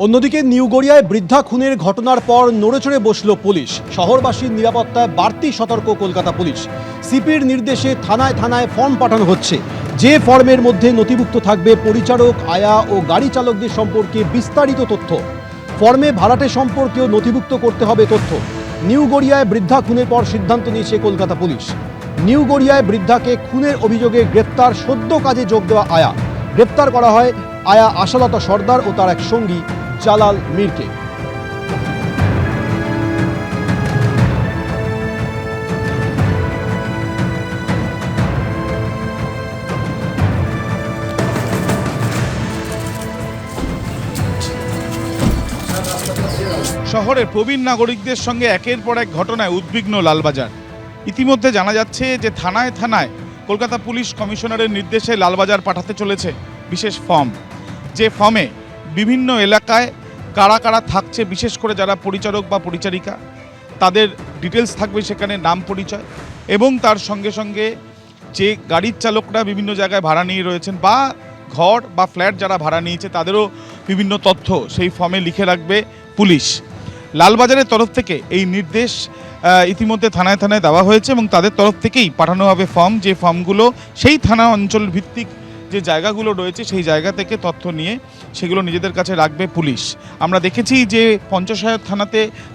অন্যদিকে নিউ গড়িয়ায় বৃদ্ধা খুনের ঘটনার পর নড়েচড়ে বসল পুলিশ। শহরবাসীর নিরাপত্তায় বাড়তি সতর্ক কলকাতা পুলিশ। সিপির নির্দেশে থানায় থানায় ফর্ম পাঠানো হচ্ছে, যে ফর্মের মধ্যে নথিভুক্ত থাকবে পরিচারক, আয়া ও গাড়ি চালকদের সম্পর্কে বিস্তারিত তথ্য। ফর্মে ভাড়াটে সম্পর্কেও নথিভুক্ত করতে হবে তথ্য। নিউ গড়িয়ায় বৃদ্ধা খুনের পর সিদ্ধান্ত নিয়েছে কলকাতা পুলিশ। নিউ গড়িয়ায় বৃদ্ধাকে খুনের অভিযোগে গ্রেপ্তার সদ্য কাজে যোগ দেওয়া আয়া। গ্রেপ্তার করা হয় আয়া আশালতা সর্দার ও তার এক সঙ্গী জালাল মীরকে। শহরের প্রবীণ নাগরিকদের সঙ্গে একের পর এক ঘটনায় উদ্বিগ্ন লালবাজার। ইতিমধ্যে জানা যাচ্ছে যে থানায় থানায় কলকাতা পুলিশ কমিশনারের নির্দেশে লালবাজার পাঠাতে চলেছে বিশেষ ফর্ম, যে ফর্মে বিভিন্ন এলাকায় কারা কারা থাকছে, বিশেষ করে যারা পরিচারক বা পরিচারিকা, তাদের ডিটেলস থাকবে সেখানে, নাম পরিচয়, এবং তার সঙ্গে সঙ্গে যে গাড়ির চালকরা বিভিন্ন জায়গায় ভাড়া নিয়ে রয়েছেন বা ঘর বা ফ্ল্যাট যারা ভাড়া নিয়েছে তাদেরও বিভিন্ন তথ্য সেই ফর্মে লিখে রাখবে পুলিশ। লালবাজারের তরফ থেকে এই নির্দেশ ইতিমধ্যে থানায় থানায় দেওয়া হয়েছে এবং তাদের তরফ থেকেই পাঠানো হবে ফর্ম, যে ফর্মগুলো সেই থানা অঞ্চল ভিত্তিক যে জায়গাগুলো রয়েছে সেই জায়গা থেকে তথ্য নিয়ে সেগুলো নিজেদের কাছে রাখবে পুলিশ। আমরা দেখেছি যে পঞ্চাশায়র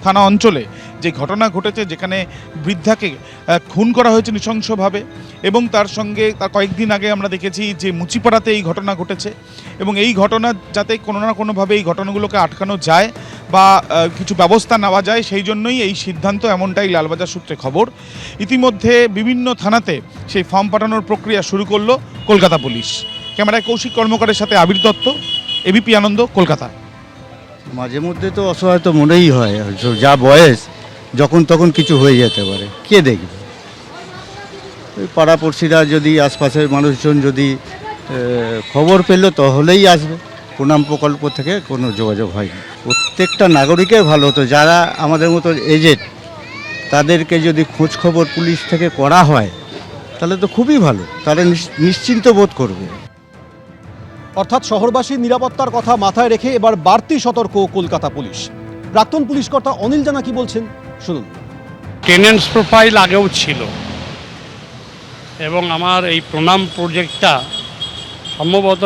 থানা অঞ্চলে যে ঘটনা ঘটেছে, যেখানে বৃদ্ধাকে খুন করা হয়েছে নৃশংসভাবে, এবং তার সঙ্গে তার কয়েকদিন আগে আমরা দেখেছি যে মুচিপাড়াতে এই ঘটনা ঘটেছে, এবং এই ঘটনা যাতে কোনো না কোনোভাবে এই ঘটনাগুলোকে আটকানো যায় বা কিছু ব্যবস্থা নেওয়া যায়, সেই জন্যই এই সিদ্ধান্ত, এমনটাই লালবাজার সূত্রে খবর। ইতিমধ্যে বিভিন্ন থানাতে সেই ফর্ম পাঠানোর প্রক্রিয়া শুরু করলো কলকাতা পুলিশ। ক্যামেরায় কৌশিক কর্মকারের সাথে আবির দত্ত, এবিপি আনন্দ, কলকাতা। মাঝে মধ্যে তো অসহায় তো মনেই হয়, যা বয়স যখন তখন কিছু হয়ে যেতে পারে, কে দেখবে? ওই পাড়াপড়শিরা যদি, আশপাশের মানুষজন যদি খবর পেল তাহলেই আসবে। প্রণাম প্রকল্প থেকে কোনো যোগাযোগ হয়নি। প্রত্যেকটা নাগরিকের ভালো হতো, যারা আমাদের মতো এজেড তাদেরকে যদি খোঁজ খবর পুলিশ থেকে করা হয় তাহলে তো খুবই ভালো, তারা নিশ্চিন্ত বোধ করবে। অর্থাৎ শহরবাসীর নিরাপত্তার কথা মাথায় রেখে এবার বাড়তি সতর্ক কলকাতা পুলিশ। প্রাক্তন পুলিশ কর্তা অনিল জানা কি বলছেন শুনুন। টেনেন্টস প্রোফাইল আগেও ছিল, এবং আমার এই প্রণাম প্রজেক্টটা সম্ভবত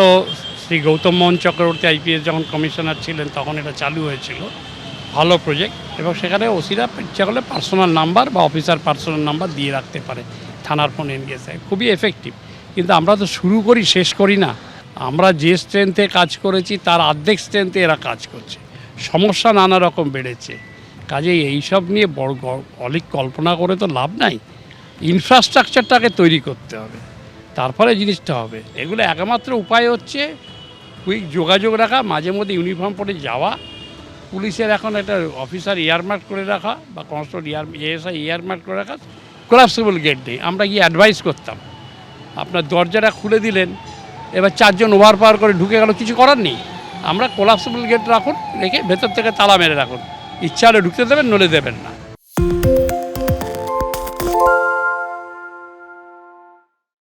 শ্রী গৌতম মোহন চক্রবর্তী আইপিএস যখন কমিশনার ছিলেন তখন এটা চালু হয়েছিল। ভালো প্রজেক্ট, এবং সেখানে ওসিরা ইচ্ছা করলে পার্সোনাল নাম্বার বা অফিসার পার্সোনাল নাম্বার দিয়ে রাখতে পারে থানার ফোন এনগেজে, খুবই এফেক্টিভ। কিন্তু আমরা তো শুরু করি, শেষ করি না। আমরা যে স্ট্রেংথে কাজ করেছি তার অর্ধেক স্ট্রেংথে এরা কাজ করছে। সমস্যা নানা রকম বেড়েছে, কাজেই এইসব নিয়ে বড় অলিক কল্পনা করে তো লাভ নাই। ইনফ্রাস্ট্রাকচারটাকে তৈরি করতে হবে, তারপরে জিনিসটা হবে। এগুলো একমাত্র উপায় হচ্ছে কুইক যোগাযোগ রাখা, মাঝে মধ্যে ইউনিফর্ম পরে যাওয়া, পুলিশের এখন একটা অফিসার ইয়ারমার্ক করে রাখা বা কনস্টেবল এএসআই ইয়ারমার্ক করে রাখা। কোলাপসেবল গেট নেই, আমরা গিয়ে অ্যাডভাইস করতাম, আপনার দরজাটা খুলে দিলেন, এবার চারজন ওভারপাওয়ার করে ঢুকে গেল, কিছু করার নেই। আমরা কোলাপসেবল গেট রাখুন, রেখে ভেতর থেকে তালা মেরে রাখুন, ইচ্ছা হলে ঢুকতে দেবেন, নলে দেবেন না।